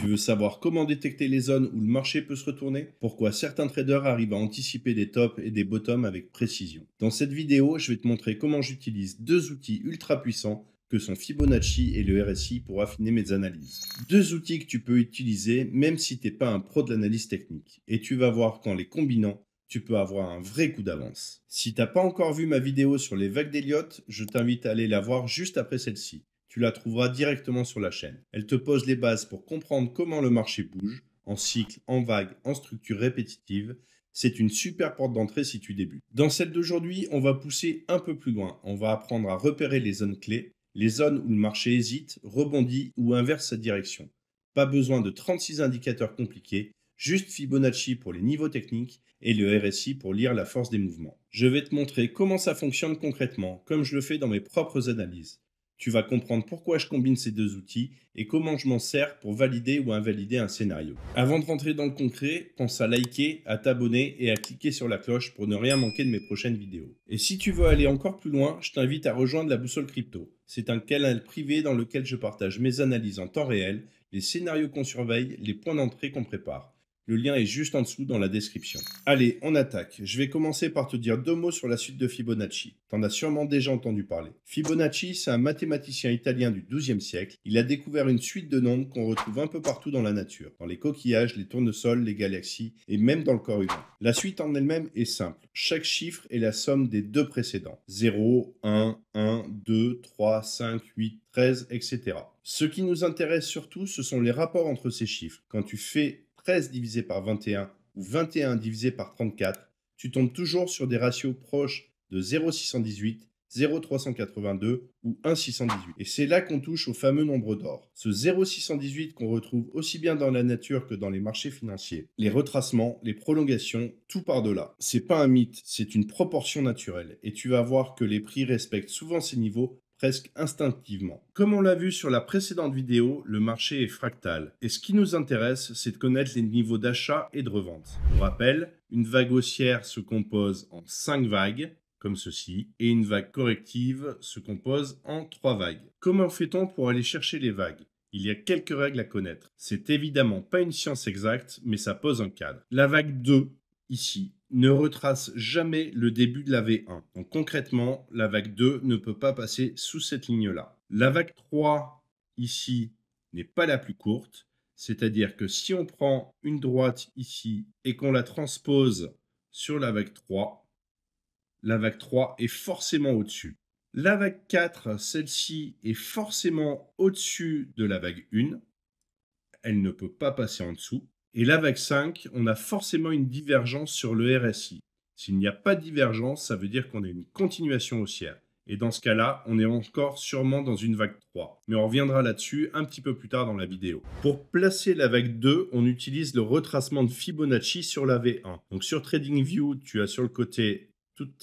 Tu veux savoir comment détecter les zones où le marché peut se retourner? Pourquoi certains traders arrivent à anticiper des tops et des bottoms avec précision? Dans cette vidéo, je vais te montrer comment j'utilise deux outils ultra puissants que sont Fibonacci et le RSI pour affiner mes analyses. Deux outils que tu peux utiliser même si tu n'es pas un pro de l'analyse technique. Et tu vas voir qu'en les combinant, tu peux avoir un vrai coup d'avance. Si tu n'as pas encore vu ma vidéo sur les vagues d'Elliott, je t'invite à aller la voir juste après celle-ci. Tu la trouveras directement sur la chaîne. Elle te pose les bases pour comprendre comment le marché bouge, en cycle, en vague, en structure répétitive. C'est une super porte d'entrée si tu débutes. Dans celle d'aujourd'hui, on va pousser un peu plus loin. On va apprendre à repérer les zones clés, les zones où le marché hésite, rebondit ou inverse sa direction. Pas besoin de 36 indicateurs compliqués, juste Fibonacci pour les niveaux techniques et le RSI pour lire la force des mouvements. Je vais te montrer comment ça fonctionne concrètement, comme je le fais dans mes propres analyses. Tu vas comprendre pourquoi je combine ces deux outils et comment je m'en sers pour valider ou invalider un scénario. Avant de rentrer dans le concret, pense à liker, à t'abonner et à cliquer sur la cloche pour ne rien manquer de mes prochaines vidéos. Et si tu veux aller encore plus loin, je t'invite à rejoindre la Boussole Crypto. C'est un canal privé dans lequel je partage mes analyses en temps réel, les scénarios qu'on surveille, les points d'entrée qu'on prépare. Le lien est juste en dessous dans la description. Allez, on attaque. Je vais commencer par te dire deux mots sur la suite de Fibonacci. T'en as sûrement déjà entendu parler. Fibonacci, c'est un mathématicien italien du XIIe siècle. Il a découvert une suite de nombres qu'on retrouve un peu partout dans la nature. Dans les coquillages, les tournesols, les galaxies et même dans le corps humain. La suite en elle-même est simple. Chaque chiffre est la somme des deux précédents. 0, 1, 2, 3, 5, 8, 13, etc. Ce qui nous intéresse surtout, ce sont les rapports entre ces chiffres. Quand tu fais 13 divisé par 21 ou 21 divisé par 34, tu tombes toujours sur des ratios proches de 0,618, 0,382 ou 1,618. Et c'est là qu'on touche au fameux nombre d'or. Ce 0,618 qu'on retrouve aussi bien dans la nature que dans les marchés financiers. Les retracements, les prolongations, tout par-delà. C'est pas un mythe, c'est une proportion naturelle. Et tu vas voir que les prix respectent souvent ces niveaux presque instinctivement. Comme on l'a vu sur la précédente vidéo, le marché est fractal. Et ce qui nous intéresse, c'est de connaître les niveaux d'achat et de revente. Pour rappel, une vague haussière se compose en 5 vagues, comme ceci, et une vague corrective se compose en 3 vagues. Comment fait-on pour aller chercher les vagues? Il y a quelques règles à connaître. C'est évidemment pas une science exacte, mais ça pose un cadre. La vague 2, ici, ne retrace jamais le début de la V1. Donc concrètement, la vague 2 ne peut pas passer sous cette ligne-là. La vague 3, ici, n'est pas la plus courte. C'est-à-dire que si on prend une droite ici et qu'on la transpose sur la vague 3 est forcément au-dessus. La vague 4, celle-ci, est forcément au-dessus de la vague 1. Elle ne peut pas passer en dessous. Et la vague 5, on a forcément une divergence sur le RSI. S'il n'y a pas de divergence, ça veut dire qu'on a une continuation haussière. Et dans ce cas-là, on est encore sûrement dans une vague 3. Mais on reviendra là-dessus un petit peu plus tard dans la vidéo. Pour placer la vague 2, on utilise le retracement de Fibonacci sur la V1. Donc sur TradingView, tu as sur le côté toutes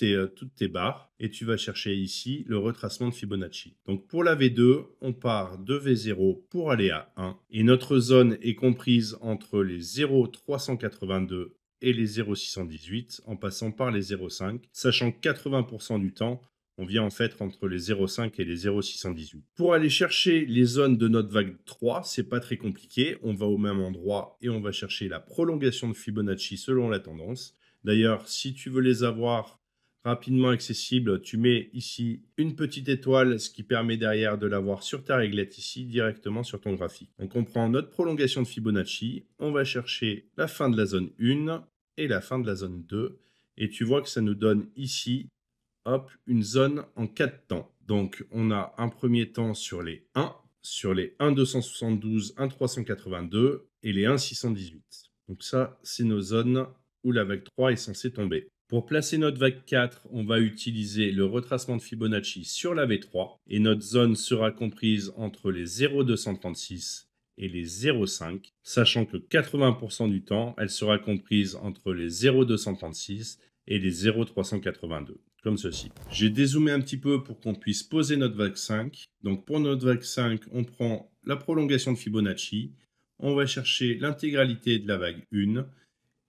tes barres et tu vas chercher ici le retracement de Fibonacci. Donc pour la V2, on part de V0 pour aller à 1 et notre zone est comprise entre les 0,382 et les 0,618 en passant par les 0,5, sachant que 80% du temps, on vient en fait entre les 0,5 et les 0,618. Pour aller chercher les zones de notre vague 3, c'est pas très compliqué. On va au même endroit et on va chercher la prolongation de Fibonacci selon la tendance. D'ailleurs, si tu veux les avoir rapidement accessible, tu mets ici une petite étoile, ce qui permet derrière de l'avoir sur ta réglette ici, directement sur ton graphique. Donc on prend notre prolongation de Fibonacci, on va chercher la fin de la zone 1 et la fin de la zone 2, et tu vois que ça nous donne ici, hop, une zone en 4 temps. Donc on a un premier temps sur les 1, sur les 1,272, 1,382 et les 1,618. Donc ça, c'est nos zones où la vague 3 est censée tomber. Pour placer notre vague 4, on va utiliser le retracement de Fibonacci sur la V3 et notre zone sera comprise entre les 0,236 et les 0,5, sachant que 80% du temps, elle sera comprise entre les 0,236 et les 0,382, comme ceci. J'ai dézoomé un petit peu pour qu'on puisse poser notre vague 5. Donc pour notre vague 5, on prend la prolongation de Fibonacci, on va chercher l'intégralité de la vague 1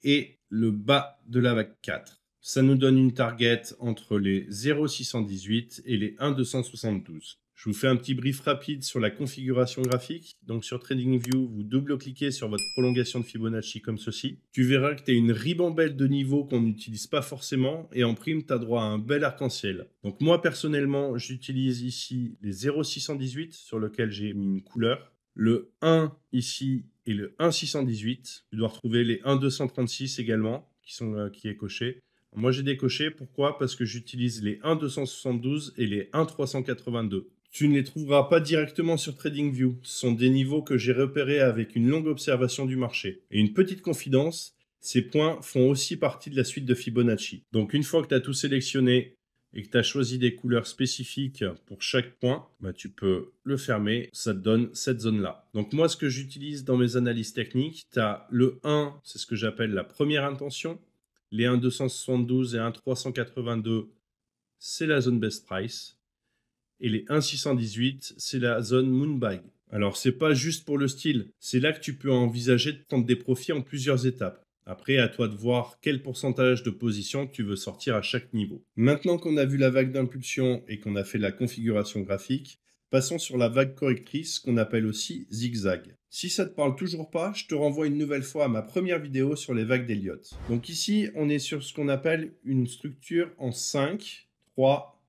et le bas de la vague 4. Ça nous donne une target entre les 0,618 et les 1,272. Je vous fais un petit brief rapide sur la configuration graphique. Donc sur TradingView, vous double-cliquez sur votre prolongation de Fibonacci comme ceci. Tu verras que tu as une ribambelle de niveaux qu'on n'utilise pas forcément et en prime, tu as droit à un bel arc-en-ciel. Donc moi personnellement, j'utilise ici les 0,618 sur lequel j'ai mis une couleur. Le 1 ici et le 1,618. Tu dois retrouver les 1,236 également qui est coché. Moi j'ai décoché, pourquoi? Parce que j'utilise les 1,272 et les 1,382. Tu ne les trouveras pas directement sur TradingView. Ce sont des niveaux que j'ai repérés avec une longue observation du marché. Et une petite confidence, ces points font aussi partie de la suite de Fibonacci. Donc une fois que tu as tout sélectionné et que tu as choisi des couleurs spécifiques pour chaque point, bah, tu peux le fermer, ça te donne cette zone-là. Donc moi, ce que j'utilise dans mes analyses techniques, tu as le 1, c'est ce que j'appelle la première intention. Les 1,272 et 1,382, c'est la zone best price. Et les 1,618, c'est la zone Moonbag. Alors, c'est pas juste pour le style. C'est là que tu peux envisager de prendre des profits en plusieurs étapes. Après, à toi de voir quel pourcentage de position tu veux sortir à chaque niveau. Maintenant qu'on a vu la vague d'impulsion et qu'on a fait la configuration graphique, passons sur la vague correctrice qu'on appelle aussi zigzag. Si ça ne te parle toujours pas, je te renvoie une nouvelle fois à ma première vidéo sur les vagues d'Elliott. Donc ici, on est sur ce qu'on appelle une structure en 5, 3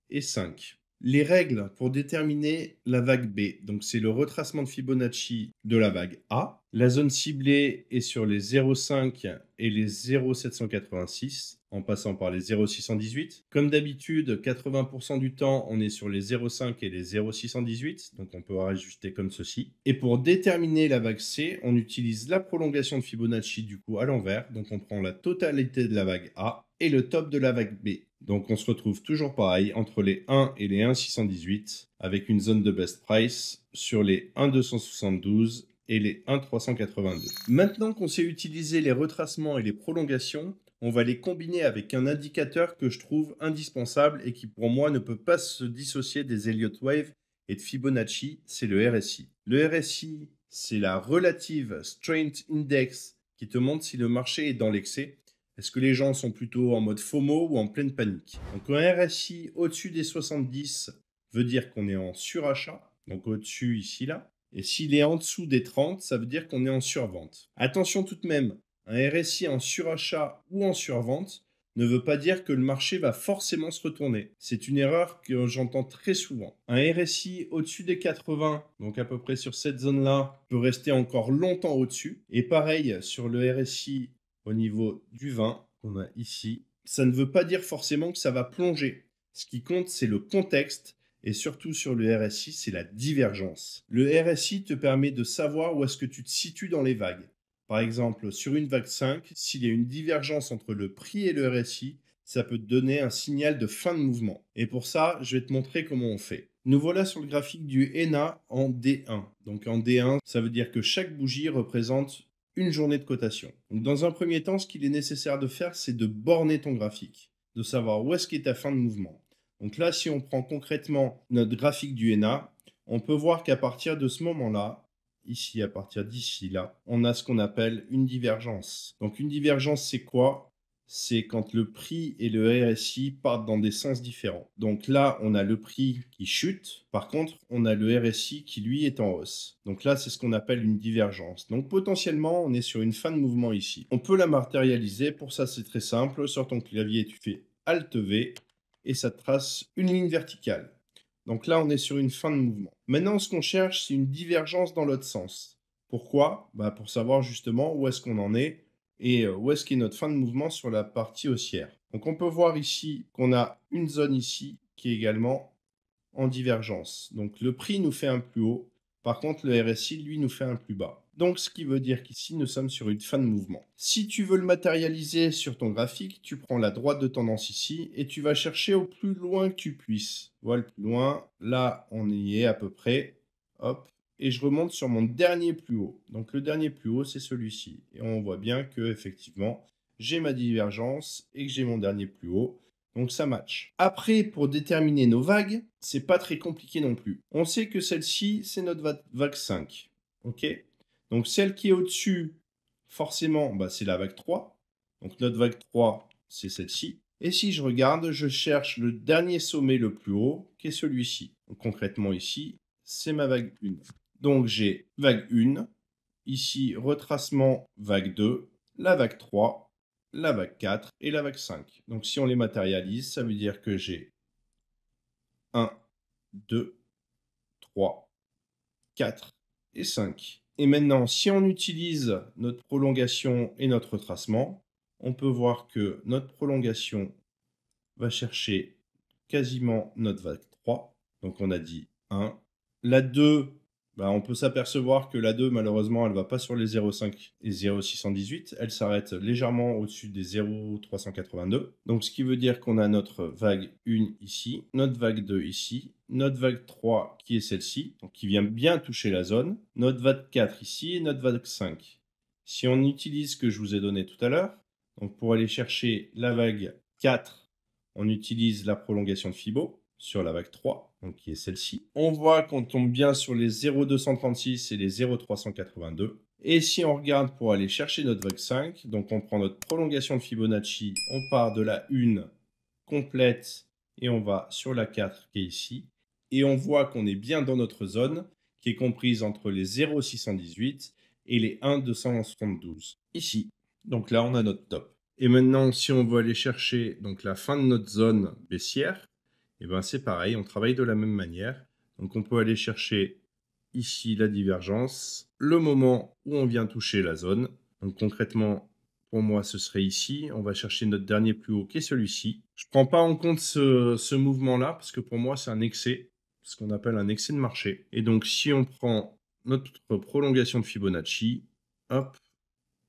et 5. Les règles pour déterminer la vague B, donc c'est le retracement de Fibonacci de la vague A. La zone ciblée est sur les 0,5 et les 0,786 en passant par les 0,618. Comme d'habitude, 80% du temps, on est sur les 0,5 et les 0,618, donc on peut ajuster comme ceci. Et pour déterminer la vague C, on utilise la prolongation de Fibonacci du coup à l'envers, donc on prend la totalité de la vague A et le top de la vague B. Donc on se retrouve toujours pareil entre les 1 et les 1,618 avec une zone de best price sur les 1,272 et les 1,382. Maintenant qu'on sait utiliser les retracements et les prolongations, on va les combiner avec un indicateur que je trouve indispensable et qui pour moi ne peut pas se dissocier des Elliott Wave et de Fibonacci, c'est le RSI. Le RSI, c'est la Relative Strength Index qui te montre si le marché est dans l'excès. Est-ce que les gens sont plutôt en mode FOMO ou en pleine panique? Donc un RSI au-dessus des 70 veut dire qu'on est en surachat, donc au-dessus ici là. Et s'il est en dessous des 30, ça veut dire qu'on est en survente. Attention tout de même, un RSI en surachat ou en survente ne veut pas dire que le marché va forcément se retourner. C'est une erreur que j'entends très souvent. Un RSI au-dessus des 80, donc à peu près sur cette zone-là, peut rester encore longtemps au-dessus. Et pareil sur le RSI au niveau du 20 qu'on a ici. Ça ne veut pas dire forcément que ça va plonger. Ce qui compte, c'est le contexte. Et surtout sur le RSI, c'est la divergence. Le RSI te permet de savoir où est-ce que tu te situes dans les vagues. Par exemple, sur une vague 5, s'il y a une divergence entre le prix et le RSI, ça peut te donner un signal de fin de mouvement. Et pour ça, je vais te montrer comment on fait. Nous voilà sur le graphique du ENA en D1. Donc en D1, ça veut dire que chaque bougie représente une journée de cotation. Donc dans un premier temps, ce qu'il est nécessaire de faire, c'est de borner ton graphique, de savoir où est-ce qu'est ta fin de mouvement. Donc là, si on prend concrètement notre graphique du ENA, on peut voir qu'à partir de ce moment-là, ici, à partir d'ici là, on a ce qu'on appelle une divergence. Donc une divergence, c'est quoi? C'est quand le prix et le RSI partent dans des sens différents. Donc là, on a le prix qui chute. Par contre, on a le RSI qui, lui, est en hausse. Donc là, c'est ce qu'on appelle une divergence. Donc potentiellement, on est sur une fin de mouvement ici. On peut la matérialiser. Pour ça, c'est très simple. Sur ton clavier, tu fais Alt-V et ça te trace une ligne verticale. Donc là, on est sur une fin de mouvement. Maintenant, ce qu'on cherche, c'est une divergence dans l'autre sens. Pourquoi? Pour savoir justement où est-ce qu'on en est et où est-ce qu'est notre fin de mouvement sur la partie haussière. Donc on peut voir ici qu'on a une zone ici qui est également en divergence. Donc le prix nous fait un plus haut, par contre le RSI lui nous fait un plus bas. Donc ce qui veut dire qu'ici nous sommes sur une fin de mouvement. Si tu veux le matérialiser sur ton graphique, tu prends la droite de tendance ici et tu vas chercher au plus loin que tu puisses. Voilà, le plus loin, là on y est à peu près, hop, et je remonte sur mon dernier plus haut. Donc le dernier plus haut, c'est celui-ci. Et on voit bien que effectivement, j'ai ma divergence et que j'ai mon dernier plus haut. Donc ça match. Après, pour déterminer nos vagues, c'est pas très compliqué non plus. On sait que celle-ci, c'est notre vague 5. Ok? Donc celle qui est au-dessus, forcément, c'est la vague 3. Donc notre vague 3, c'est celle-ci. Et si je regarde, je cherche le dernier sommet le plus haut, qui est celui-ci. Donc, concrètement ici, c'est ma vague 1. Donc j'ai vague 1, ici retracement vague 2, la vague 3, la vague 4 et la vague 5. Donc si on les matérialise, ça veut dire que j'ai 1, 2, 3, 4 et 5. Et maintenant, si on utilise notre prolongation et notre retracement, on peut voir que notre prolongation va chercher quasiment notre vague 3. Donc on a dit 1. La 2, bah, on peut s'apercevoir que la 2, malheureusement, elle ne va pas sur les 0,5 et 0,618. Elle s'arrête légèrement au-dessus des 0,382. Donc ce qui veut dire qu'on a notre vague 1 ici, notre vague 2 ici, notre vague 3 qui est celle-ci, donc qui vient bien toucher la zone, notre vague 4 ici et notre vague 5. Si on utilise ce que je vous ai donné tout à l'heure, donc pour aller chercher la vague 4, on utilise la prolongation de Fibo sur la vague 3, donc qui est celle-ci. On voit qu'on tombe bien sur les 0,236 et les 0,382. Et si on regarde pour aller chercher notre vague 5, donc on prend notre prolongation de Fibonacci, on part de la 1 complète et on va sur la 4 qui est ici. Et on voit qu'on est bien dans notre zone qui est comprise entre les 0,618 et les 1,272. Ici. Donc là, on a notre top. Et maintenant, si on veut aller chercher donc la fin de notre zone baissière, et ben c'est pareil, on travaille de la même manière. Donc on peut aller chercher ici la divergence, le moment où on vient toucher la zone. Donc concrètement, pour moi, ce serait ici. On va chercher notre dernier plus haut qui est celui-ci. Je ne prends pas en compte ce mouvement-là parce que pour moi, c'est un excès, ce qu'on appelle un excès de marché. Et donc si on prend notre prolongation de Fibonacci, hop,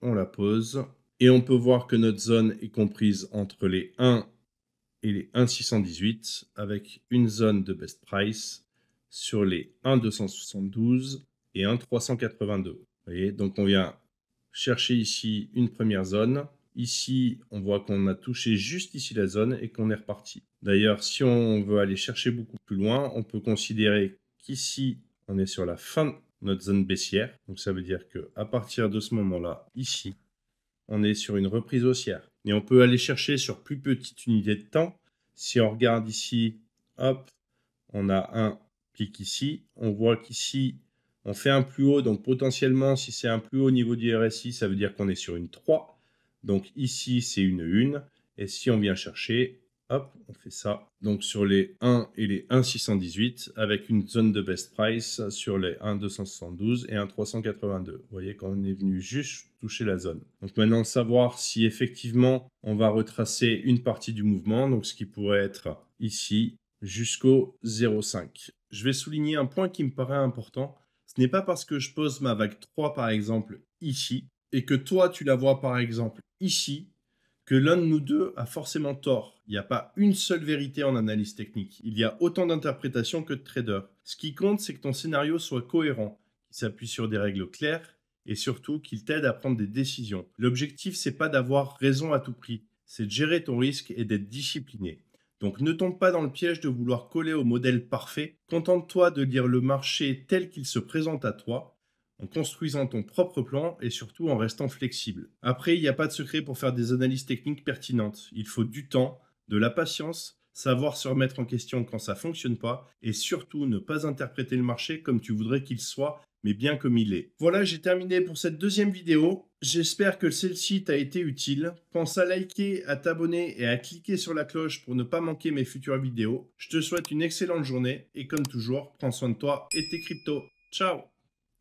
on la pose. Et on peut voir que notre zone est comprise entre les 1 et les 1,618 avec une zone de best price sur les 1,272 et 1,382. Vous voyez, donc on vient chercher ici une première zone. Ici, on voit qu'on a touché juste ici la zone et qu'on est reparti. D'ailleurs, si on veut aller chercher beaucoup plus loin, on peut considérer qu'ici, on est sur la fin de notre zone baissière. Donc ça veut dire qu'à partir de ce moment-là, ici, on est sur une reprise haussière. Et on peut aller chercher sur plus petite unité de temps. Si on regarde ici, hop, on a un pic ici. On voit qu'ici, on fait un plus haut. Donc potentiellement, si c'est un plus haut niveau du RSI, ça veut dire qu'on est sur une 3. Donc ici, c'est une 1. Et si on vient chercher, hop, on fait ça. Donc sur les 1 et les 1,618 avec une zone de best price sur les 1,272 et 1,382. Vous voyez qu'on est venu juste toucher la zone. Donc maintenant, savoir si effectivement on va retracer une partie du mouvement, donc ce qui pourrait être ici jusqu'au 0,5. Je vais souligner un point qui me paraît important. Ce n'est pas parce que je pose ma vague 3 par exemple ici et que toi tu la vois par exemple ici que l'un de nous deux a forcément tort. Il n'y a pas une seule vérité en analyse technique. Il y a autant d'interprétations que de traders. Ce qui compte, c'est que ton scénario soit cohérent, qu'il s'appuie sur des règles claires et surtout qu'il t'aide à prendre des décisions. L'objectif, c'est pas d'avoir raison à tout prix, c'est de gérer ton risque et d'être discipliné. Donc ne tombe pas dans le piège de vouloir coller au modèle parfait. Contente-toi de lire le marché tel qu'il se présente à toi en construisant ton propre plan et surtout en restant flexible. Après, il n'y a pas de secret pour faire des analyses techniques pertinentes. Il faut du temps, de la patience, savoir se remettre en question quand ça ne fonctionne pas et surtout ne pas interpréter le marché comme tu voudrais qu'il soit, mais bien comme il est. Voilà, j'ai terminé pour cette deuxième vidéo. J'espère que celle-ci t'a été utile. Pense à liker, à t'abonner et à cliquer sur la cloche pour ne pas manquer mes futures vidéos. Je te souhaite une excellente journée et comme toujours, prends soin de toi et tes cryptos. Ciao!